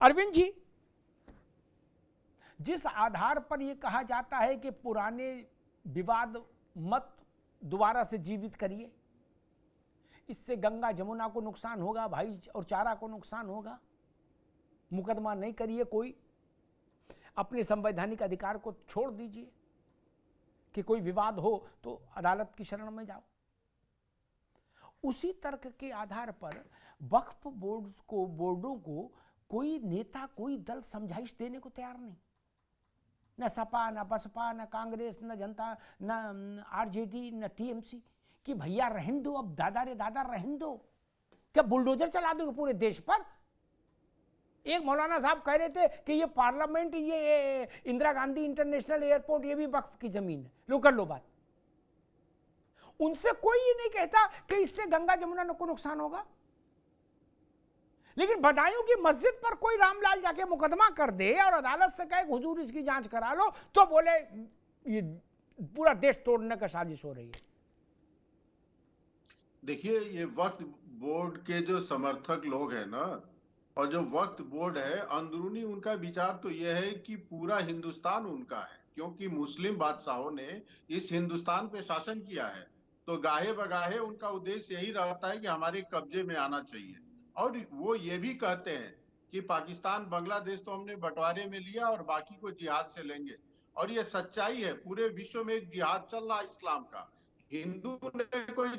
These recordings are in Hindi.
अरविंद जी, जिस आधार पर यह कहा जाता है कि पुराने विवाद मत दोबारा से जीवित करिए, इससे गंगा जमुना को नुकसान होगा, भाई और चारा को नुकसान होगा, मुकदमा नहीं करिए, कोई अपने संवैधानिक अधिकार को छोड़ दीजिए कि कोई विवाद हो तो अदालत की शरण में जाओ। उसी तर्क के आधार पर वक्फ बोर्डों को कोई नेता, कोई दल समझाइश देने को तैयार नहीं। न सपा, न बसपा, न कांग्रेस, न जनता, न आरजेडी, न टीएमसी, कि भैया रहन दो, अब दादा रे दादा रहन दो। क्या बुलडोजर चला दोगे पूरे देश पर? एक मौलाना साहब कह रहे थे कि ये पार्लियामेंट, ये इंदिरा गांधी इंटरनेशनल एयरपोर्ट, ये भी वक्फ की जमीन है, लो कर लो बात। उनसे कोई ये नहीं कहता कि इससे गंगा जमुना को नुकसान होगा, लेकिन बदायूं की मस्जिद पर कोई रामलाल जाके मुकदमा कर दे और अदालत से कहे हुजूर इसकी जांच करा लो, तो बोले ये पूरा देश तोड़ने का साजिश हो रही है। देखिए, ये वक्फ बोर्ड के जो समर्थक लोग हैं ना, और जो वक्फ बोर्ड है, अंदरूनी उनका विचार तो यह है कि पूरा हिंदुस्तान उनका है, क्योंकि मुस्लिम बादशाहों ने इस हिंदुस्तान पे शासन किया है। तो गाहे बगाहे उनका उद्देश्य यही रहता है कि हमारे कब्जे में आना चाहिए। और वो ये भी कहते हैं कि पाकिस्तान, बांग्लादेश तो हमने बंटवारे में लिया और बाकी को जिहाद से लेंगे। और ये सच्चाई है, पूरे विश्व में एक जिहाद चल रहा है इस्लाम का। हिंदू ने कोई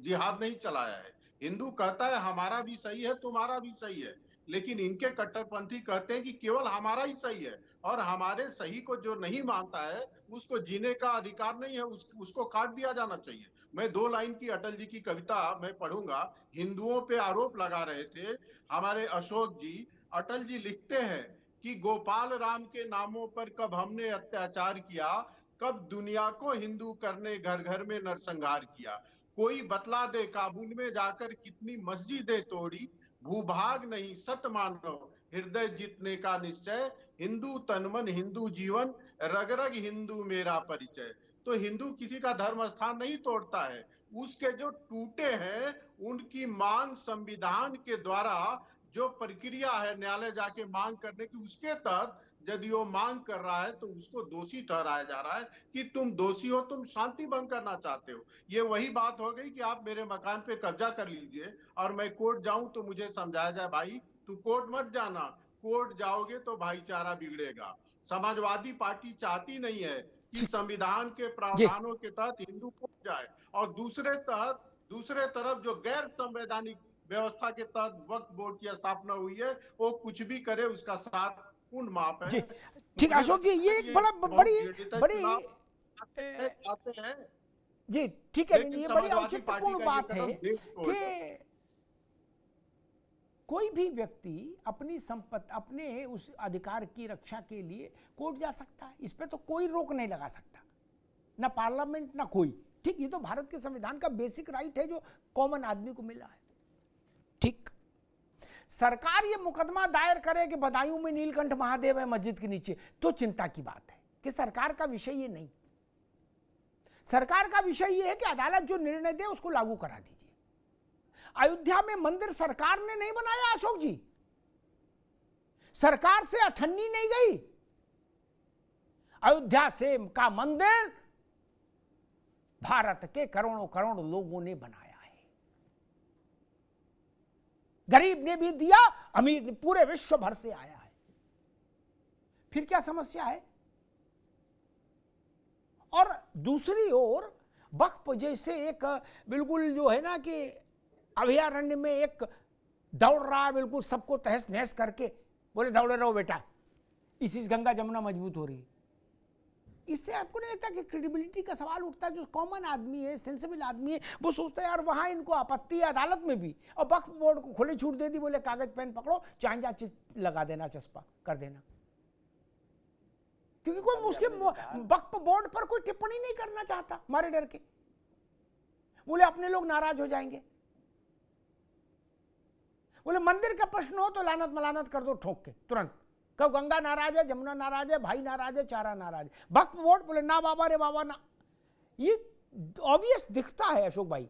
जिहाद नहीं चलाया है। हिंदू कहता है हमारा भी सही है, तुम्हारा भी सही है, लेकिन इनके कट्टरपंथी कहते हैं कि केवल हमारा ही सही है, और हमारे सही को जो नहीं मानता है उसको जीने का अधिकार नहीं है, उसको काट दिया जाना चाहिए। मैं 2 लाइन की अटल जी की कविता मैं पढ़ूंगा। हिंदुओं पे आरोप लगा रहे थे हमारे अशोक जी। अटल जी लिखते हैं कि गोपाल राम के नामों पर कब हमने अत्याचार किया, कब दुनिया को हिंदू करने घर घर में नरसंहार किया। कोई बतला दे काबुल में जाकर कितनी मस्जिदें तोड़ी, भूभाग नहीं सत मानो हृदय जीतने का निश्चय, हिंदू तन मन हिंदू जीवन, रग रग हिंदू मेरा परिचय। तो हिंदू किसी का धर्म स्थान नहीं तोड़ता है, उसके जो टूटे हैं उनकी मांग संविधान के द्वारा जो प्रक्रिया है न्यायालय जाके मांग करने की, उसके तहत यदि वो मांग कर रहा है तो उसको दोषी ठहराया जा रहा है कि तुम दोषी हो, तुम शांति भंग करना चाहते हो। ये वही बात हो गई कि आप मेरे मकान पे कब्जा कर लीजिए और मैं कोर्ट जाऊं तो मुझे समझाया जाए भाई तू कोर्ट मत जाना, कोर्ट जाओगे तो भाईचारा बिगड़ेगा। समाजवादी पार्टी चाहती नहीं है कि संविधान के प्रावधानों के तहत हिंदू कोर्ट जाए, और दूसरे तरफ जो गैर संवैधानिक व्यवस्था के तहत वक्फ बोर्ड की स्थापना हुई है, वो कुछ भी करे उसका साथ पूर्ण माप है। ठीक अशोक जी, ये बड़ी आते हैं जी, ठीक है, ये बड़ी औचित्यपूर्ण बात है कि कोई भी व्यक्ति अपनी संपत्ति, अपने उस अधिकार की रक्षा के लिए कोर्ट जा सकता है, इस पे तो कोई रोक नहीं लगा सकता, ना पार्लियामेंट ना कोई। ठीक, ये तो भारत के संविधान का बेसिक राइट है जो कॉमन आदमी को मिला है। ठीक, सरकार ये मुकदमा दायर करे कि बदायूं में नीलकंठ महादेव है मस्जिद के नीचे, तो चिंता की बात है कि सरकार का विषय ये नहीं। सरकार का विषय ये है कि अदालत जो निर्णय दे उसको लागू करा दीजिए। अयोध्या में मंदिर सरकार ने नहीं बनाया अशोक जी, सरकार से अठन्नी नहीं गई। अयोध्या से का मंदिर भारत के करोड़ों करोड़ लोगों ने बनाया है। गरीब ने भी दिया, अमीर ने, पूरे विश्व भर से आया है। फिर क्या समस्या है? और दूसरी ओर वक्फ जैसे एक बिल्कुल जो है ना कि अभयारण्य में एक दौड़ रहा है, बिल्कुल सबको तहस नहस करके, बोले दौड़े रहो बेटा, इसी गंगा जमुना मजबूत हो रही है। इससे आपको नहीं लगता कि क्रेडिबिलिटी का सवाल उठता है? जो कॉमन आदमी है, सेंसिबल आदमी है, वो सोचता है यार वहां इनको आपत्ति है अदालत में भी, और वक्फ बोर्ड को खुली छूट दे दी, बोले कागज पेन पकड़ो, चांजा लगा देना, चस्पा कर देना, क्योंकि कोई उसके वक्फ बोर्ड पर कोई टिप्पणी नहीं करना चाहता, मारे डर के, बोले अपने लोग नाराज हो जाएंगे। बोले मंदिर का प्रश्न हो तो लानत मलानत कर दो ठोक के तुरंत, कब गंगा नाराज है, जमुना नाराज है, भाई नाराज है, चारा नाराज है। वक्फ बोर्ड बोले ना बाबा रे बाबा ना। ये ऑब्वियस दिखता है अशोक भाई।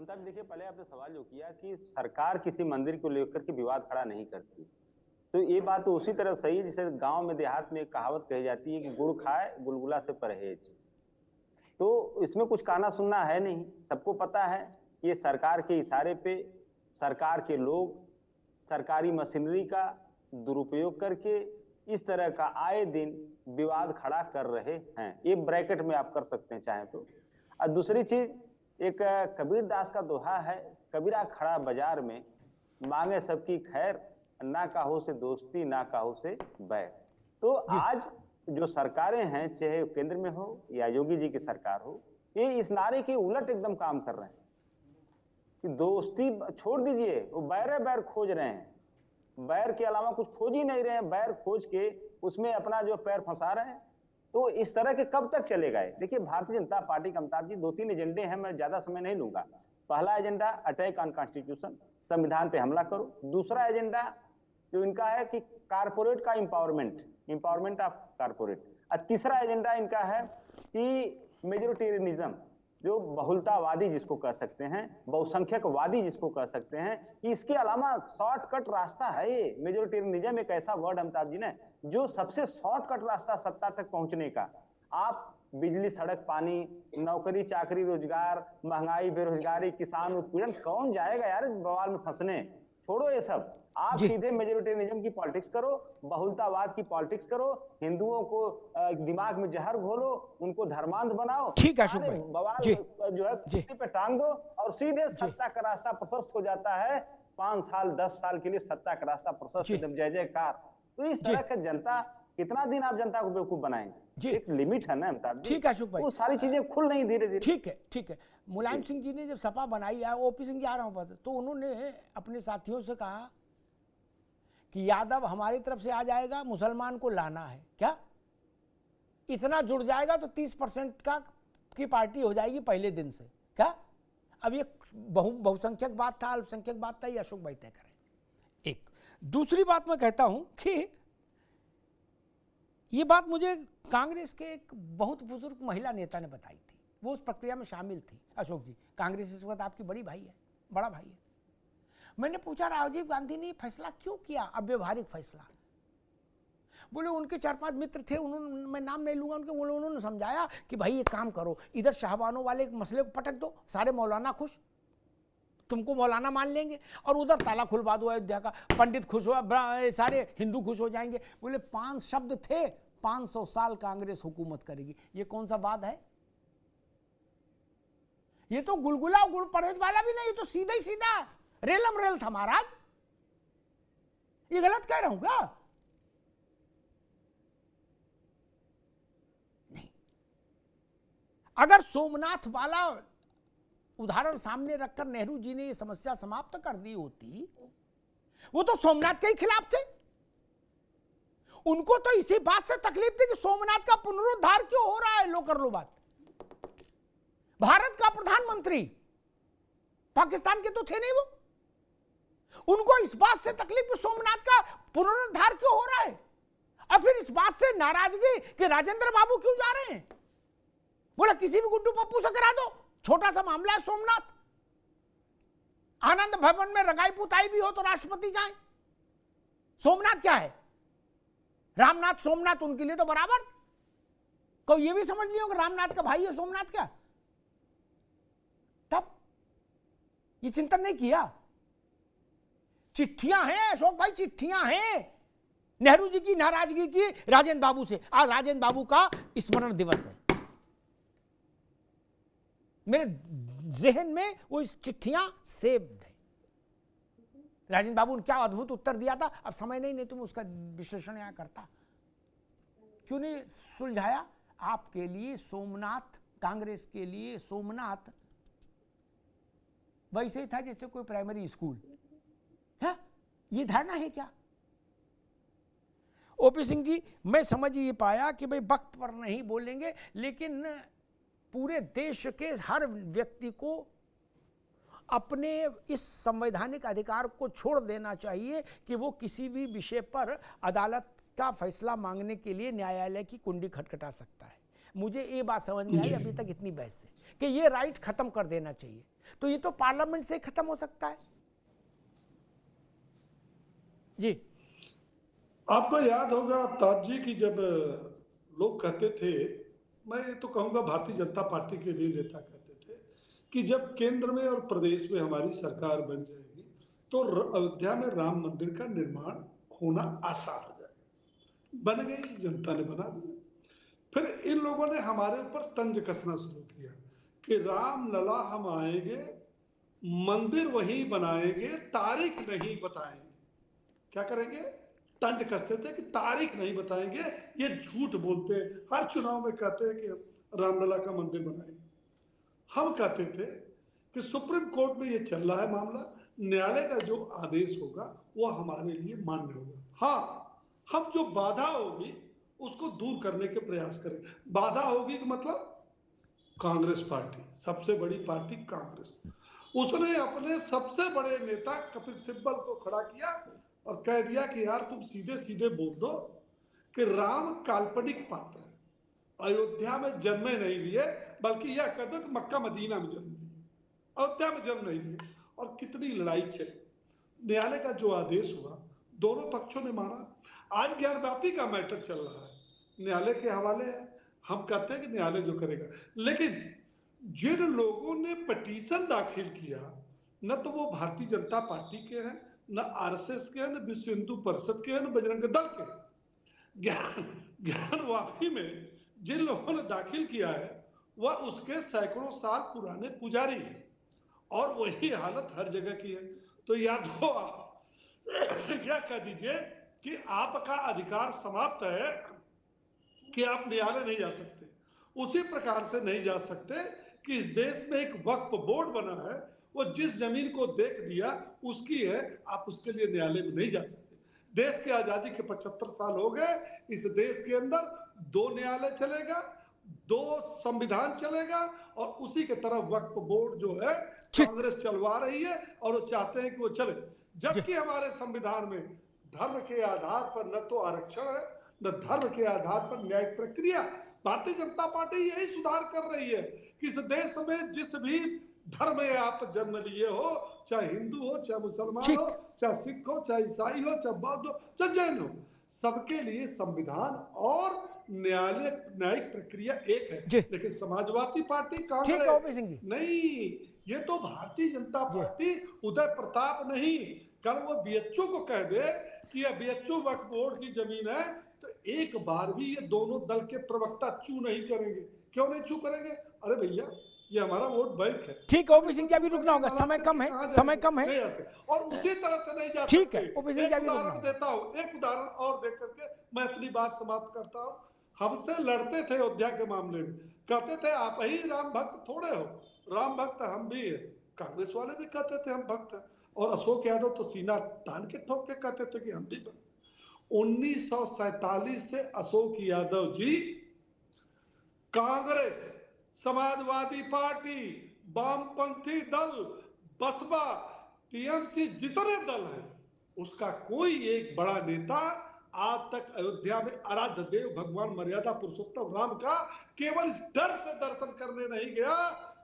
अमिताभ जी, देखिए पहले आपने सवाल जो किया कि सरकार किसी मंदिर को लेकर के विवाद खड़ा नहीं करती, तो ये बात तो उसी तरह सही है जैसे गांव में देहात में एक कहावत कही जाती है कि गुड़ खाए गुलगुला से परहेज। तो इसमें कुछ कहना सुनना है नहीं, सबको पता है ये सरकार के इशारे पे सरकार के लोग सरकारी मशीनरी का दुरुपयोग करके इस तरह का आए दिन विवाद खड़ा कर रहे हैं। ये ब्रैकेट में आप कर सकते हैं चाहे तो। और दूसरी चीज, एक कबीर दास का दोहा है, कबीरा खड़ा बाजार में मांगे सबकी खैर, ना काहो से दोस्ती ना काहो से बैर। तो आज जो सरकारें हैं, चाहे केंद्र में हो या योगी जी की सरकार हो, ये इस नारे के उलट एकदम काम कर रहे हैं कि दोस्ती छोड़ दीजिए, वो बैर खोज रहे हैं। बैर के अलावा कुछ खोज ही नहीं रहे हैं, बैर खोज के उसमें अपना जो पैर फंसा रहे हैं। तो इस तरह के कब तक चलेगा? देखिए भारतीय जनता पार्टी का अमिताभ जी 2-3 एजेंडे हैं, मैं ज्यादा समय नहीं लूंगा। पहला एजेंडा अटैक ऑन कॉन्स्टिट्यूशन, संविधान पे हमला करो। दूसरा एजेंडा जो इनका है कि कारपोरेट का इंपावरमेंट ऑफ कारपोरेट। और तीसरा एजेंडा इनका है कि मेजोरिटेरियनिज्म, जो बहुलतावादी जिसको कह सकते हैं, बहुसंख्यकवादी जिसको कह सकते हैं, कि इसके अलावा शॉर्टकट रास्ता है। ये मेजोरिटेरियनिज्म एक ऐसा वर्ड अमिताभ जी ने जो सबसे शॉर्टकट रास्ता सत्ता तक पहुंचने का। आप बिजली, सड़क, पानी, नौकरी चाकरी, रोजगार, महंगाई, बेरोजगारी, किसान उत्पीड़न, कौन जाएगा यार इस बवाल में फंसने? छोड़ो ये सब, आप सीधे मेजोरिटेरियनिज्म की पॉलिटिक्स करो, बहुलतावाद की पॉलिटिक्स करो, हिंदुओं को दिमाग में जहर घोलो, उनको धर्मांध बनाओ। ठीक है अशोक भाई, बवाल जो है कुर्सी पे टांग दो और सीधे सत्ता का रास्ता प्रशस्त हो जाता है। 5 साल 10 साल के लिए सत्ता का रास्ता प्रशस्त, एकदम जय जयकार। तो इस तरह का जनता, कितना दिन आप जनता को बेवकूफ बनाएंगे? एक लिमिट है ना अमिताभ जी। ठीक है अशोक भाई, वो सारी चीजें खुल नहीं धीरे धीरे। ठीक है। मुलायम सिंह जी ने जब सपा बनाई है, ओपी सिंह जी आ रहा हूं, तो उन्होंने अपने साथियों से कहा कि यादव हमारी तरफ से आ जाएगा, मुसलमान को लाना है। क्या इतना जुड़ जाएगा तो 30% की पार्टी हो जाएगी पहले दिन से? क्या अब ये बहुसंख्यक बात था, अल्पसंख्यक बात था, ये अशोक भाई तय करें। एक दूसरी बात मैं कहता हूं कि ये बात मुझे कांग्रेस के एक बहुत बुजुर्ग महिला नेता ने बताई थी, वो उस प्रक्रिया में शामिल थी। अशोक जी, कांग्रेस इस वक्त आपकी बड़ी भाई है, बड़ा भाई है। मैंने पूछा राजीव गांधी ने फैसला क्यों किया, अव्यवहारिक फैसला? बोले उनके 4-5 मित्र थे, उन्होंने, मैं नाम नहीं लूंगा उनके, उन्होंने समझाया कि भाई ये काम करो, इधर शाहबानों वाले मसले को पटक दो, सारे मौलाना खुश, तुमको मौलाना मान लेंगे, और उधर ताला खुलवा दो अयोध्या का, पंडित खुश हो, सारे हिंदू खुश हो जाएंगे। बोले 5 शब्द थे, 500 साल कांग्रेस हुकूमत करेगी। ये कौन सा वाद है? ये तो गुलगुला गुड़ परहेज वाला भी नहीं, ये तो सीधा ही सीधा रेलम रेल था महाराज। ये गलत कह रहा हूं क्या? नहीं। अगर सोमनाथ वाला उदाहरण सामने रखकर नेहरू जी ने ये समस्या समाप्त कर दी होती, वो तो सोमनाथ के ही खिलाफ थे। उनको तो इसी बात से तकलीफ थी कि सोमनाथ का पुनरुद्धार क्यों हो रहा है। लो कर लो बात। भारत का प्रधानमंत्री, पाकिस्तान के तो थे नहीं वो, उनको इस बात से तकलीफ कि सोमनाथ का पुनरुद्धार क्यों हो रहा है, और फिर इस बात से नाराजगी कि राजेंद्र बाबू क्यों जा रहे हैं। बोला किसी भी गुड्डू पप्पू से करा दो, छोटा सा मामला है सोमनाथ। आनंद भवन में रंगाई पुताई भी हो तो राष्ट्रपति जाए। सोमनाथ क्या है? रामनाथ सोमनाथ उनके लिए तो बराबर। कोई ये भी समझ लियो कि रामनाथ का भाई है सोमनाथ क्या? तब ये चिंतन नहीं किया। चिट्ठियां हैं अशोक भाई, चिट्ठियां हैं नेहरू जी की नाराजगी की राजेंद्र बाबू से। आज राजेंद्र बाबू का स्मरण दिवस है, मेरे जहन में वो इस चिट्ठियां सेव्ड है। राजेंद्र बाबू ने क्या अद्भुत उत्तर दिया था, अब समय नहीं तो मैं उसका विश्लेषण यहां करता। क्यों नहीं सुलझाया? आपके लिए सोमनाथ, कांग्रेस के लिए सोमनाथ वैसे ही था जैसे कोई प्राइमरी स्कूल है। ये धारणा है क्या? ओपी सिंह जी, मैं समझ ये पाया कि भाई वक्त पर नहीं बोलेंगे, लेकिन पूरे देश के हर व्यक्ति को अपने इस संवैधानिक अधिकार को छोड़ देना चाहिए कि वो किसी भी विषय पर अदालत का फैसला मांगने के लिए न्यायालय की कुंडी खटखटा सकता है। मुझे ये बात समझ में आई अभी तक इतनी बहस से कि ये राइट खत्म कर देना चाहिए, तो ये तो पार्लियामेंट से ही खत्म हो सकता है। जी, आपको याद होगा ताज जी की जब लोग कहते थे, मैं ये तो कहूंगा भारतीय जनता पार्टी के भी नेता कहते थे कि जब केंद्र में और प्रदेश में हमारी सरकार बन जाएगी तो अयोध्या में राम मंदिर का निर्माण होना आसान हो जाएगा। बन गई, जनता ने बना दिया। फिर इन लोगों ने हमारे ऊपर तंज कसना शुरू किया कि राम लला हम आएंगे, मंदिर वहीं बनाएंगे, तारीख नहीं बताएंगे। क्या करेंगे? तंज कसते थे कि तारीख नहीं बताएंगे, ये झूठ बोलते हैं। हर चुनाव में कहते हैं कि रामलला का मंदिर बनाएंगे। हम कहते थे कि सुप्रीम कोर्ट में ये चल रहा है मामला, न्यायालय का जो आदेश होगा वो हमारे लिए मान्य होगा। हाँ, हम जो बाधा होगी उसको दूर करने के प्रयास करें। बाधा होगी कि मतलब कांग्रेस पार्टी, सबसे बड़ी पार्टी कांग्रेस, उसने अपने सबसे बड़े नेता कपिल सिब्बल को खड़ा किया और कह दिया कि यार तुम सीधे सीधे बोल दो कि राम काल्पनिक पात्र है, अयोध्या में जन्मे नहीं लिए, बल्कि यह कह दो कि मक्का मदीना में जन्म लिए, अयोध्या में जन्म नहीं लिए। और कितनी लड़ाई चली। न्यायालय का जो आदेश हुआ दोनों पक्षों ने माना। आज ज्ञानव्यापी का मैटर चल रहा है, न्यायालय के हवाले है। हम कहते हैं कि न्यायालय जो करेगा, लेकिन जिन लोगों ने पिटीशन दाखिल किया न तो वो भारतीय जनता पार्टी के हैं, न आरएसएस के हैं, न विश्व हिंदू परिषद के हैं, न बजरंग दल के। ज्ञानवापी में जिन लोगों ने दाखिल किया है वह उसके सैकड़ों साल पुराने पुजारी हैं और वही हालत हर जगह की है। तो या तो आप क्या कह दीजिए कि आपका अधिकार समाप्त है कि आप न्यायालय नहीं जा सकते, उसी प्रकार से नहीं जा सकते कि इस देश में एक वक्फ बोर्ड बना है, वो जिस जमीन को देख दिया उसकी है, आप उसके लिए न्यायालय में नहीं जा सकते। देश की आजादी के 75 साल हो गए, इस देश के अंदर 2 न्यायालय चलेगा, 2 संविधान चलेगा और उसी के तरफ वक्फ बोर्ड जो है कांग्रेस चलवा रही है और वो चाहते हैं कि वो चले। जबकि हमारे संविधान में धर्म के आधार पर न तो आरक्षण है, न धर्म के आधार पर न्यायिक प्रक्रिया। भारतीय जनता पार्टी यही सुधार कर रही है कि इस देश में जिस भी धर्म में आप जन्म लिए हो, चाहे हिंदू हो, चाहे मुसलमान हो, चाहे सिख हो, चाहे ईसाई हो, चाहे बौद्ध हो, चाहे जैन हो, सबके लिए संविधान और न्यायिक प्रक्रिया एक है। लेकिन समाजवादी पार्टी, कांग्रेस नहीं, ये तो भारतीय जनता पार्टी, उदय प्रताप नहीं, कल वो बीएचओ को कह दे कि यह बीएचओ वक्फ बोर्ड की जमीन है तो एक बार भी ये दोनों दल के प्रवक्ता चू नहीं करेंगे। क्यों नहीं चू करेंगे? अरे भैया ये हमारा वोट बैंक है। ठीक है ओपी सिंह जी, अभी रुकना होगा, समय कम है, समय कम है और उसी तरह से नहीं जा ठीक है ओपी सिंह जी, अभी उदाहरण देता हूँ, एक उदाहरण और देख करके मैं अपनी बात समाप्त करता हूँ। हमसे लड़ते थे अयोध्या के मामले में, कहते थे आप ही राम भक्त थोड़े हो, राम भक्त हम भी है। कांग्रेस वाले भी कहते थे हम भक्त हैं, और अशोक यादव तो सीना तान के ठोक के कहते थे कि हम भी भक्त। 1947 से अशोक यादव जी कांग्रेस, समाजवादी पार्टी, वामपंथी दल, बसपा, टीएमसी जितने दल हैं, उसका कोई एक बड़ा नेता आज तक अयोध्या में आराध्य देव भगवान मर्यादा पुरुषोत्तम राम का केवल इस डर से दर्शन करने नहीं गया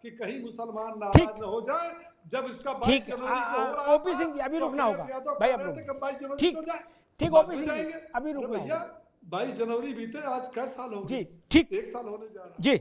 कि कहीं मुसलमान नाराज न हो जाए। जब इसका 22 जनवरी को हो रहा है, ओपी सिंह जी अभी रुकना होगा भाई, अब रुक, ठीक ओपी सिंह जी अभी रुकना होगा। 22 जनवरी बीते, आज कै साल हो गए? जी ठीक, 1 साल होने जा रहा है। जी